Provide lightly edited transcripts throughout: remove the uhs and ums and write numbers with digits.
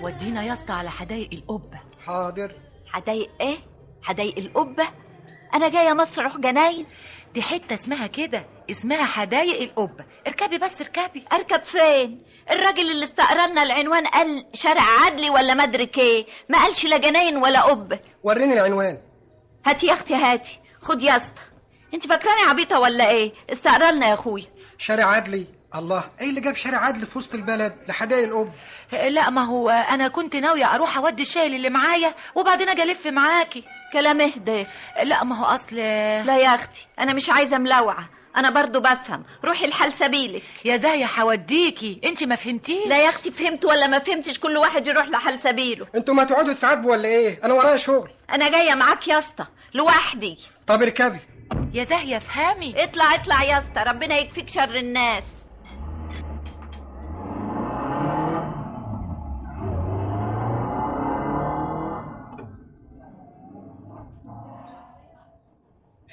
ودينا يا اسطى على حدايق القبة. حاضر. حدايق ايه؟ حدايق القبة؟ انا جايه مصر اروح جناين؟ دي حتة اسمها كده، اسمها حدايق القبة. اركبي بس اركبي. اركب فين؟ الراجل اللي استقرلنا العنوان قال شارع عدلي ولا مدرك ايه، ما قالش لا جناين ولا قبة. وريني العنوان. هاتي يا اختي هاتي. خد يا اسطى. انت فاكراني عبيطه ولا ايه؟ استقرلنا يا اخويا. شارع عدلي؟ الله، ايه اللي جاب شارع عدلي في وسط البلد لحدايق القبة؟ لا ما هو انا كنت ناوية اروح اودي الشايل اللي معايا وبعدين اجي الف معاكي. كلام اهدى. لا ما هو اصل لا يا اختي انا مش عايزه ملوعه، انا برضو بفهم. روحي الحال سبيلك. يا زاهية هوديكي، انت ما فهمتيش. لا يا اختي فهمت ولا ما فهمتش، كل واحد يروح لحال سبيله. انتوا ما تقعدوا تتعبوا ولا ايه؟ انا ورايا شغل. انا جايه معاك يا اسطى لوحدي. طب اركبي. يا زاهية افهمي. اطلع اطلع يا اسطى، ربنا يكفيك شر الناس.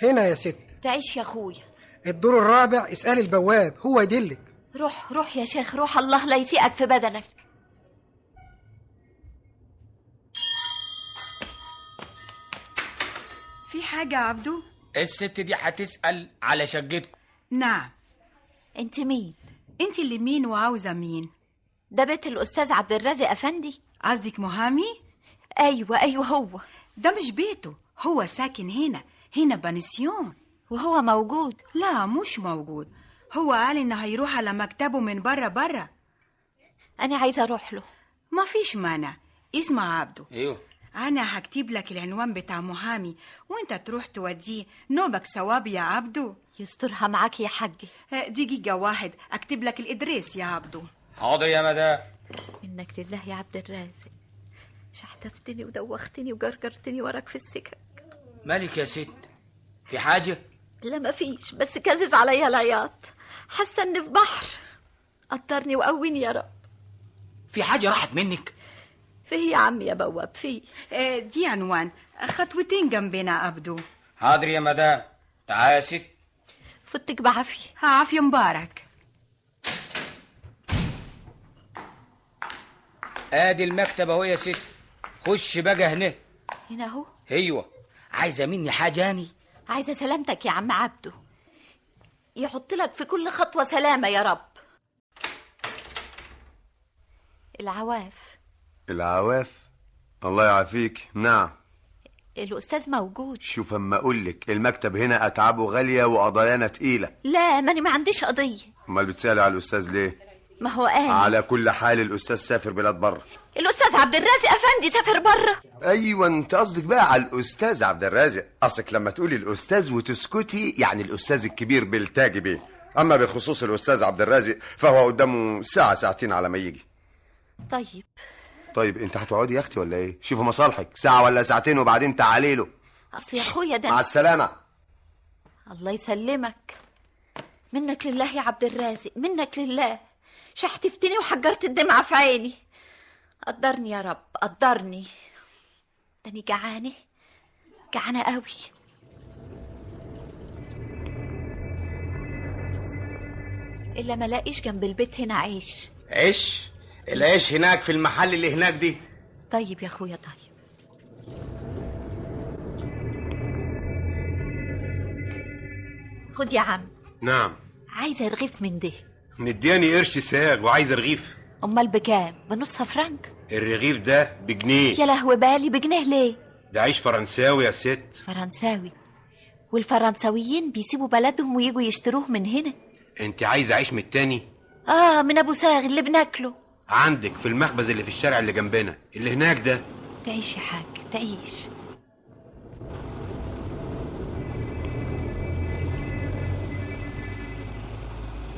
هنا يا ست. تعيش يا اخويا. الدور الرابع، اسألي البواب هو يدلك. روح روح يا شيخ روح، الله لا يسيئك في بدنك. في حاجة يا عبدو؟ الست دي هتسأل على شقتكم. نعم. انت مين؟ انت اللي مين وعاوزة مين؟ ده بيت الاستاذ عبد الرازق افندي. قصدك محامي؟ ايوه هو. ده مش بيته، هو ساكن هنا بنسيون. وهو موجود؟ لا مش موجود، هو قال انه هيروح على مكتبه من برا. انا عايزه اروح له. ما فيش مانع. اسمع عبدو، ايوه انا هكتب لك العنوان بتاع محامي وانت تروح توديه، نوبك ثواب يا عبدو. يسترها معاك يا حاجي. دقيقة واحد اكتب لك الادريس يا عبدو. حاضر يا مدام. منك لله يا عبد الرازق، شحتفتني ودوختني وجرجرتني وراك في السكك. مالك يا ست؟ في حاجة؟ لا ما فيش، بس كازز عليا العياط، حاسه اني في بحر. قدرني وقويني يا رب. في حاجة راحت منك؟ فيه يا عم يا بواب فيه. دي عنوان خطوتين جنبنا عبدو. حاضر يا مدام. تعال يا ست. فتك بعافيه. عافية مبارك. ادي المكتب اهو يا ست، خش بقى هنا. هنا اهو. ايوه. عايزة مني حاجة اني؟ عايزه سلامتك يا عم عبده، يحط لك في كل خطوه سلامه يا رب. العواف. العواف؟ الله يعافيك. نعم. الاستاذ موجود. شوف اما اقولك المكتب هنا اتعابه غاليه وقضايانا تقيله. لا ماني ما عنديش قضيه. امال بتسالي على الاستاذ ليه؟ ما هو قال على كل حال الاستاذ سافر بلاد بره. الاستاذ عبد الرازق افندي سافر بره. ايوه انت قصدك بقى على الاستاذ عبد الرازق. اصلك لما تقولي الاستاذ وتسكتي يعني الاستاذ الكبير بالتاج بيه. اما بخصوص الاستاذ عبد الرازق فهو قدامه ساعه ساعتين على ما يجي. طيب انت هتقعدي يا اختي ولا ايه؟ شوفوا مصالحك، ساعه ولا ساعتين وبعدين تعالي له. اصل يا اخويا ده مع السلامه. الله يسلمك. منك لله يا عبد الرازق، منك لله. شحتفتني وحجرت الدمعة في عيني. قدرني يا رب قدرني. داني جعانة قوي. إلا ما لاقيش جنب البيت هنا عيش. عيش؟ العيش هناك في المحل اللي هناك دي. طيب يا اخويا طيب. خد يا عم. نعم. عايزة رغيف من ده. مدياني قرش ساغ وعايز رغيف. امال بكام؟ بنص فرنك. الرغيف ده بجنيه. يا لهوي بالي، بجنيه ليه؟ ده عيش فرنساوي يا ست. فرنساوي؟ والفرنساويين بيسيبوا بلدهم ويجوا يشتروه من هنا. انت عايزه عيش من التاني؟ من ابو ساغ اللي بناكله. عندك في المخبز اللي في الشارع اللي جنبنا اللي هناك ده. تعيش يا حاج تعيش.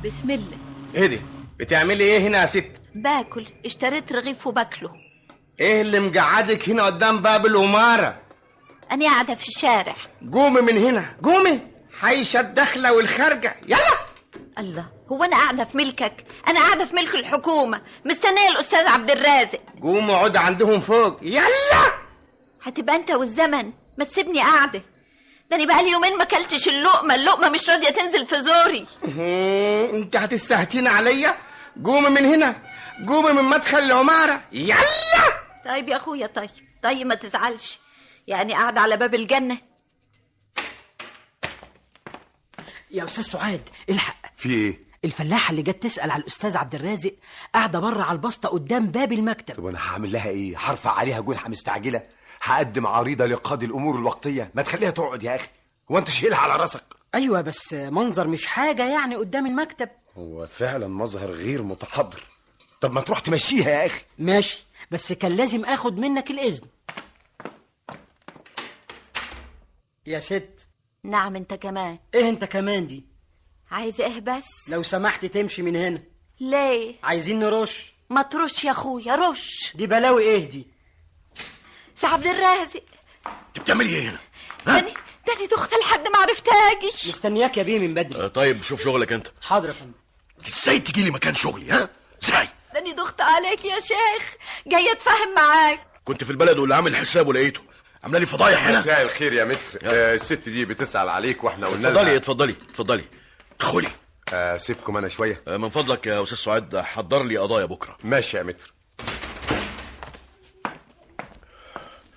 بسم الله. ايه دي؟ بتعملي ايه هنا يا ست؟ باكل، اشتريت رغيف وباكله. ايه اللي مقعدك هنا قدام باب الأمارة؟ انا قاعده في الشارع. قومي من هنا قومي، حيشة الدخلة والخارجة يلا. الله، هو انا قاعده في ملكك؟ انا قاعده في ملك الحكومه مستنيه الاستاذ عبد الرازق. قومي اقعد عندهم فوق يلا. هتبقى انت والزمن، ما تسيبني قاعده. ده انا بقالي يومين ما اكلتش اللقمه مش راضيه تنزل في زوري. انت هتستهتين عليا؟ قومي من هنا قومي من مدخل العمارة يلا. طيب يا اخويا، طيب ما تزعلش، يعني قاعدة على باب الجنة. يا استاذ سعاد الحق، في ايه؟ الفلاحه اللي جت تسال على الاستاذ عبد الرازق قاعده بره على البسطه قدام باب المكتب. طب انا هعمل لها ايه؟ هرفع عليها جنحه مستعجله؟ هقدم عريضه لقاضي الامور الوقتيه؟ ما تخليها تقعد يا اخي، هو انت شايلها على راسك؟ ايوه بس منظر مش حاجه يعني قدام المكتب. هو فعلا مظهر غير متحضر. طب ما تروح تمشيها يا اخي. ماشي، بس كان لازم اخد منك الاذن. يا ست. نعم انت كمان. ايه انت كمان دي؟ عايز ايه بس؟ لو سمحت تمشي من هنا. ليه؟ عايزين نرش. ما ترش يا اخويا، رش. دي بلاوي ايه دي؟ سي عبد الرازق. انت بتعملي ايه هنا؟ تاني دخت لحد ما عرفت اجي. مستنياك يا بيه من بدري. طيب شوف شغلك انت. حاضر يا فندم. ازاي تجي لي مكان شغلي؟ ها ازاي؟ تاني دخت عليك يا شيخ، جاي اتفاهم معاك. كنت في البلد واللي عامل حسابه لقيته عامله لي فضايح هنا. مساء الخير يا متر. الست دي بتسأل عليك واحنا قلنا لها اتفضلي ادخلي. سيبكم انا شويه. من فضلك يا استاذ سعاد حضر لي قضايا بكره. ماشي يا متر.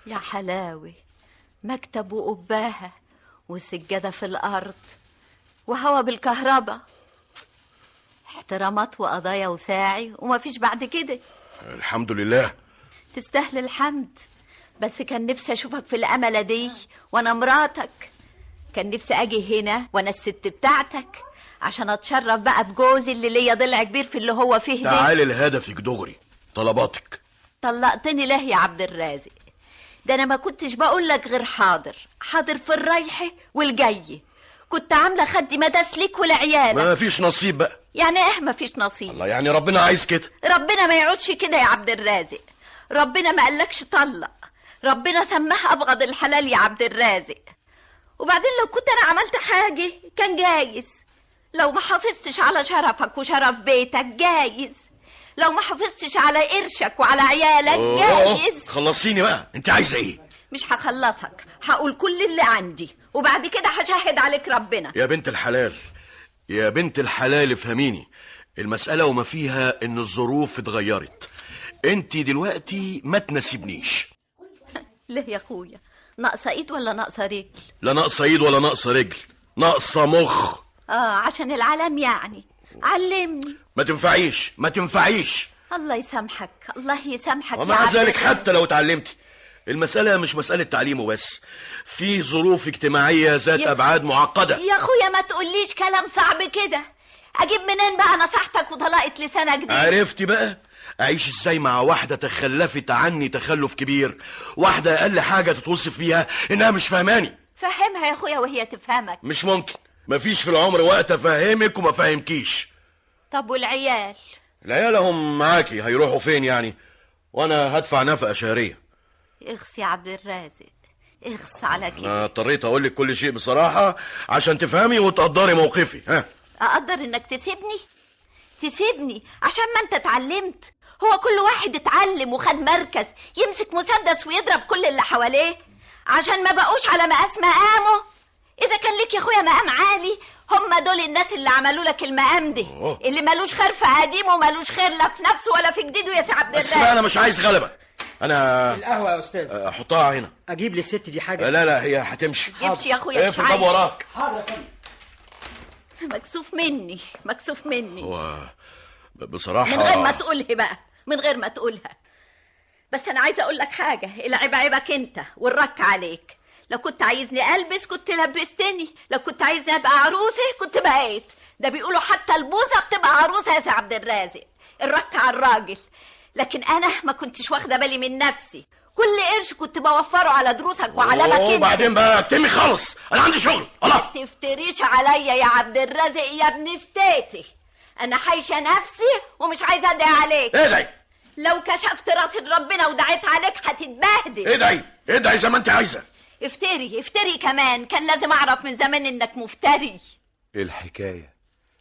يا حلاوي، مكتب وقباها وسجادة في الأرض وهوا بالكهرباء، احترامات وقضايا وساعي وما فيش بعد كده. الحمد لله. تستاهل الحمد، بس كان نفسي أشوفك في الأملة دي وأنا مراتك. كان نفسي أجي هنا وأنا الست بتاعتك عشان أتشرف بقى بجوزي اللي ليا ضلع كبير في اللي هو فيه ده. تعالي لهدفك دغري، طلباتك. طلقتني ليه يا عبد الرازق؟ ده انا ما كنتش بقول لك غير حاضر في الرايحه والجايه. كنت عامله خدي مداس ليك ولعيالك. ما فيش نصيب بقى. يعني ايه ما فيش نصيب؟ الله، يعني ربنا عايز كده. ربنا ما يعودش كده يا عبد الرازق. ربنا ما قالكش طلق، ربنا سماها ابغض الحلال يا عبد الرازق. وبعدين لو كنت انا عملت حاجه كان جايز، لو ما حافظتش على شرفك وشرف بيتك جايز، لو ما حافظتش على قرشك وعلى عيالك جايز. خلصيني بقى، انت عايزه ايه؟ مش هخلصك، هقول كل اللي عندي وبعد كده هشهد عليك ربنا. يا بنت الحلال، يا بنت الحلال افهميني، المسألة وما فيها ان الظروف اتغيرت. انت دلوقتي ما تناسبنيش. ليه يا اخويا؟ ناقصه ايد ولا ناقصه رجل؟ لا ناقصه ايد ولا ناقصه رجل، ناقصه مخ. عشان العالم يعني. علمني. ما تنفعيش. الله يسامحك، الله يسامحك. ومع ذلك حتى لو اتعلمتي، المسألة مش مسألة تعليم وبس، في ظروف اجتماعية ذات أبعاد معقدة. يا أخويا ما تقوليش كلام صعب كده. أجيب منين بقى نصيحتك وطلقت لسانك دي؟ عرفتي بقى أعيش إزاي مع واحدة تخلفت عني تخلف كبير، واحدة أقل حاجة تتوصف بيها إنها مش فهماني. فهمها يا أخويا وهي تفهمك. مش ممكن، مفيش في العمر وقت أفهمك وما فهمكيش. طب والعيال؟ العيال هم معاكي، هيروحوا فين يعني؟ وأنا هدفع نفقة شهرية. اخس يا عبد الرازق، اخس على كده. أنا اضطريت أقول لك كل شيء بصراحة عشان تفهمي وتقدري موقفي. ها، أقدر إنك تسيبني عشان ما أنت اتعلمت. هو كل واحد اتعلم وخد مركز يمسك مسدس ويضرب كل اللي حواليه عشان ما بقوش على مقاس مقامه. إذا كان لك يا أخويا مقام عالي، هم دول الناس اللي عملوا لك المقام ده، اللي مالوش خير في قديمه ومالوش خير لا في نفسه ولا في جديده يا سي عبد الرازق. بس أنا مش عايز غلبة. أنا القهوة يا أستاذ. أحطها هنا. أجيب للست دي حاجة؟ لا هي هتمشي. جبش يا أخويا، مش عايز. وراك. حاضر يا فندم. مكسوف مني. هو بصراحة من غير ما تقولها بقى، من غير ما تقولها. بس أنا عايزة أقول لك حاجة، العيب عيبك أنت والرك عليك. لو كنت عايزني ألبس كنت لبستني، لو كنت عايزني أبقى عروسة كنت بقيت. ده بيقولوا حتى البوزة بتبقى عروسة يا سي عبد الرازق، الرك على الراجل. لكن أنا ما كنتش واخدة بالي من نفسي، كل قرش كنت بوفره على دروسك وعلامك انت. وبعدين بقى اكتمي خالص، انا عندي شغل. الله، ما تفتريش عليا يا عبد الرازق يا ابن ستاتي. انا حايشه نفسي ومش عايزه ادعي عليك. ادعي. لو كشفت راسي لربنا ودعيت عليك هتتبهدل. ادعي زي ما انت عايزه. افتري كمان، كان لازم اعرف من زمان انك مفتري. ايه الحكايه؟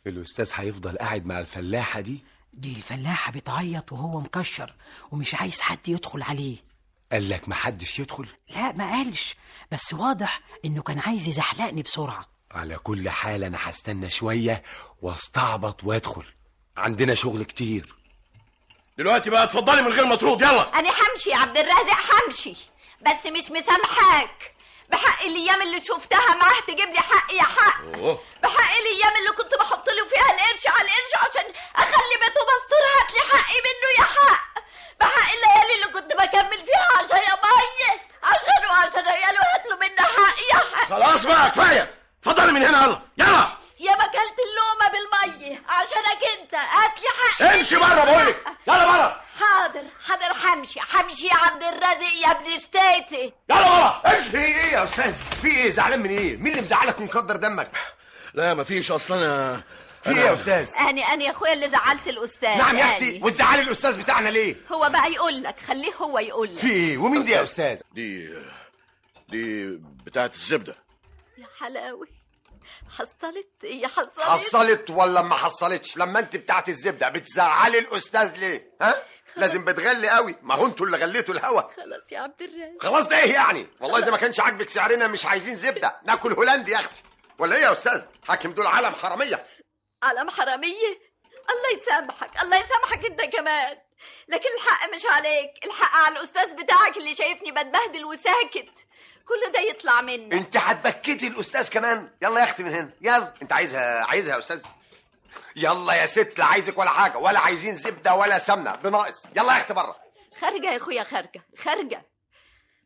الاستاذ هيفضل قاعد مع الفلاحه دي الفلاحه بتعيط وهو مكشر ومش عايز حد يدخل عليه. قال لك محدش يدخل؟ لا ما قالش، بس واضح انه كان عايز يزحلقني بسرعه. على كل حال انا هستنى شويه واستعبط وادخل، عندنا شغل كتير. دلوقتي بقى اتفضلي من غير ما ترد. يلا. انا همشي يا عبد الرازق، همشي، بس مش مسامحاك. بحق الايام اللي شفتها معاه تجيب لي حق يا حق. بحق الايام اللي كنت بحط له فيها القرش على القرش عشان اخلي بيته مستور، هات لي حقي منه يا حق. بحق الليالي اللي كنت بكمل فيها عشان يا ميه، عشان عياله هات له منه حق يا حق. خلاص بقى كفايه، اتفضلي من هنا. يلا يلا. يا ما اكلت اللقمه بالميه عشانك انت، هات لي حقي. امشي بره بقولك، يلا بره. حاضر همشي يا عبد الرازق يا ابن ستيتي. يلا بره امشي. في ايه يا استاذ؟ في ايه؟ زعلان من ايه؟ مين اللي مزعلك ومكدر دمك؟ لا مفيش، اصلا انا في ايه يا استاذ؟ انا يا اخويا اللي زعلت الاستاذ. نعم يا اختي، وتزعلي الاستاذ بتاعنا ليه؟ هو بقى يقول لك، خليه هو يقول لك. في ايه؟ ومين دي يا استاذ؟ دي بتاعت الزبده. يا حلاوي، حصلت حصلت ولا ما حصلتش؟ لما انت بتاعت الزبده بتزعلي الاستاذ ليه؟ ها؟ لازم بتغلي قوي، ما هو انتوا اللي غليتوا الهوا. خلاص يا عبد الرازق. خلاص ده ايه يعني؟ والله اذا ما كانش عاجبك سعرنا مش عايزين زبده، ناكل هولندي يا اختي. ولا ايه يا استاذ؟ حاكم دول علم حراميه. علم حراميه؟ الله يسامحك انت كمان. لكن الحق مش عليك، الحق على الاستاذ بتاعك اللي شايفني بتبهدل وساكت. كل ده يطلع منك. انت هتبكتي الاستاذ كمان؟ يلا يا اختي من هنا، يلا. انت عايزها يا استاذ؟ يلا يا ست، لا عايزك ولا حاجه، ولا عايزين زبده ولا سمنه بناقص. يلا يا اختي بره. خارجه يا اخويا، خارجه.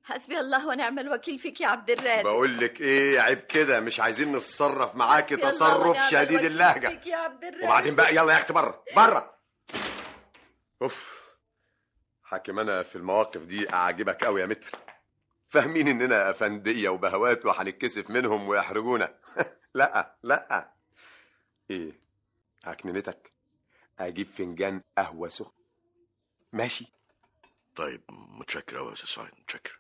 حسبي الله ونعم الوكيل فيك يا عبد الرازق. بقول لك ايه، عيب كده، مش عايزين نتصرف معاكي تصرف شديد اللهجه. وبعدين بقى يلا يا اختي بره. اوف، حاكم انا في المواقف دي اعجبك قوي يا متر. فاهمين اننا افنديه وبهوات وهنتكسف منهم ويحرجونا. لا ايه عكننتك؟ اجيب فنجان قهوه سخن؟ ماشي. طيب متشكر قوي يا استاذ سعيد، متشكر.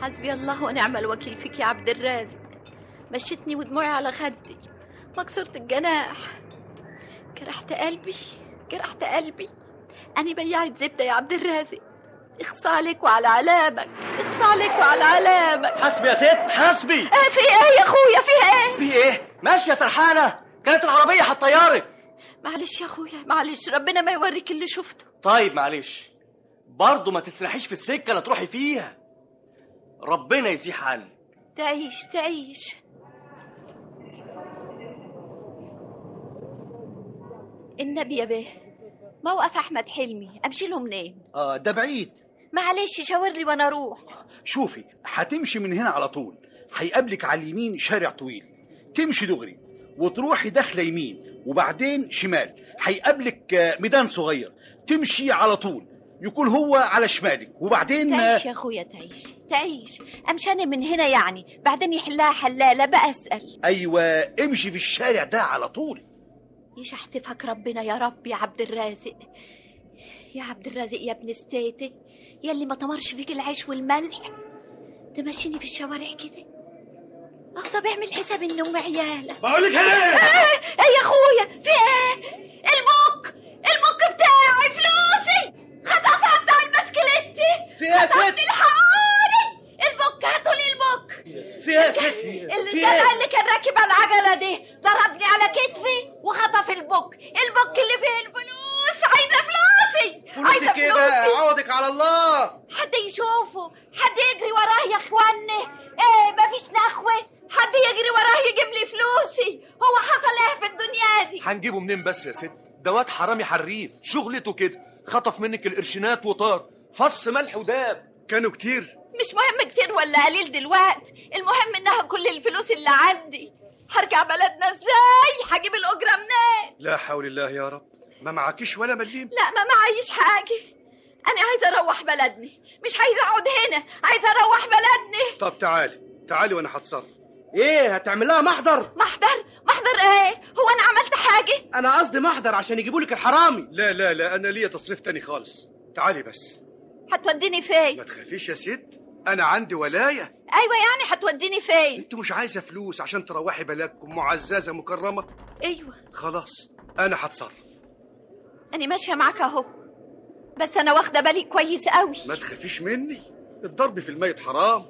حسبي الله ونعم الوكيل فيك يا عبد الرازق. مشيتني ودموعي على خدي، مكسورة الجناح، جرحت قلبي. أنا بياعة زبدة يا عبد الرازق. اخصى عليك وعلى علامك. حسبي يا ست، حسبي. في ايه يا اخويا؟ في ايه؟ ماشية سرحانة، كانت العربية هتطيرك. معلش يا اخويا، معلش، ربنا ما يوريك اللي شفته. طيب معلش، برضه ما تسرحيش في السكة لا تروحي فيها، ربنا يزيح عنك. تعيش. النبي يا بيه، موقف احمد حلمي امشي له منين؟ ده بعيد. معلش شاور لي وانا اروح. شوفي، هتمشي من هنا على طول، هيقابلك على اليمين شارع طويل، تمشي دغري وتروحي داخله يمين وبعدين شمال، هيقابلك ميدان صغير، تمشي على طول، يكون هو على شمالك وبعدين تعيش يا اخويا، تعيش. امشي انا من هنا يعني، بعدين يحلها حلاله بقى اسال. ايوه، امشي في الشارع ده على طول. يشحتفك ربنا يا رب يا عبد الرازق. يا عبد الرازق يا ابن ستيتي، يلي ما تمرش فيك العيش والملح، تمشيني في الشوارع كده. طب اعمل حساب انه عيالك. بقولك ايه؟ ايه يا اخويا؟ في ايه؟ البوك بتاعي، فلوسي خطفها بتاع البسكليتي. في ايه يا ست؟ الحقوني، البوك، هاتولي البوك. في ايه يا ست؟ الجدع اللي كان راكب على العجله دي ضربني على كتفي وخطف البوك اللي فيه الفلوس. عايزه فلوسك ايه بقى؟ عوضك على الله. حد يشوفه، حد يجري وراه يا اخواني. ايه مفيش نخوه؟ حد يجري وراه يجيب لي فلوسي. هو حصل ايه في الدنيا دي؟ هنجيبه منين بس يا ست؟ ده واد حرامي حريف، شغلته كده، خطف منك القرشينات وطار، فص ملح وداب. كانوا كتير؟ مش مهم كتير ولا قليل دلوقتي، المهم انها كل الفلوس اللي عندي. هرجع بلدنا ازاي؟ هجيب الاجره منين؟ لا حول الله يا رب. ما معكيش ولا مليم؟ لا، ما معيش حاجه. انا عايزه اروح بلدني، مش عايزه اقعد هنا، عايزه اروح بلدني. طب تعالي وانا هتصرف. ايه هتعمل لها محضر؟ محضر ايه؟ هو انا عملت حاجه؟ انا قصدي محضر عشان يجيبوا لك الحرامي. لا انا ليا تصريف تاني خالص. تعالي بس. هتوديني فين؟ ما تخافيش يا ست، انا عندي ولايه. ايوه يعني هتوديني فين؟ انت مش عايزه فلوس عشان تروحي بلدكم معززه مكرمه؟ ايوه. خلاص انا هتصرف. انا ماشيه معاك اهو، بس انا واخده بالي كويس قوي. ما تخافيش مني، الضرب في الميت حرام،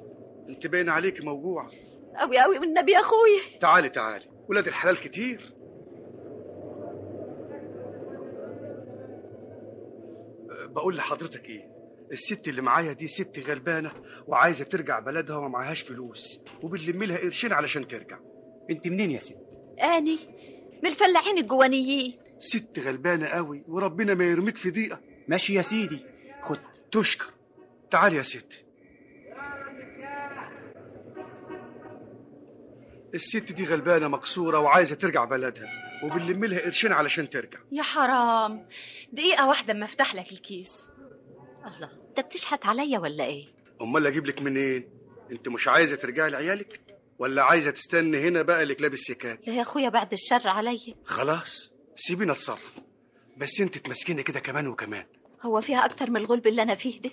انت باين عليكي موجوعه قوي والنبي يا اخويا. تعالي ولاد الحلال كتير، بقول لحضرتك ايه، الست اللي معايا دي ست غلبانه وعايزه ترجع بلدها وما معهاش فلوس، وبنلم لها قرشين علشان ترجع. انت منين يا ست؟ اني من الفلاحين الجوانيين. ست غلبانه قوي وربنا ما يرميك في ضيقه. ماشي يا سيدي، خد. تشكر. تعالي يا ست. الست دي غلبانه مكسوره وعايزه ترجع بلدها، وبنلم لها قرشين علشان ترجع. يا حرام، دقيقة واحدة اما افتح لك الكيس. الله، انت بتشحت عليا ولا ايه؟ امال اجيب لك منين؟ انت مش عايزه ترجعي لعيالك ولا عايزه تستني هنا بقى لك لابس سكات؟ لا يا اخويا، بعد الشر عليا. خلاص سيبينا اتصرف، بس انت تمسكيني كده كمان وكمان. هو فيها اكتر من الغلب اللي انا فيه ده؟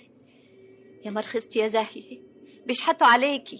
يا مرخصتي يا زاهية، بيشحتوا عليكي.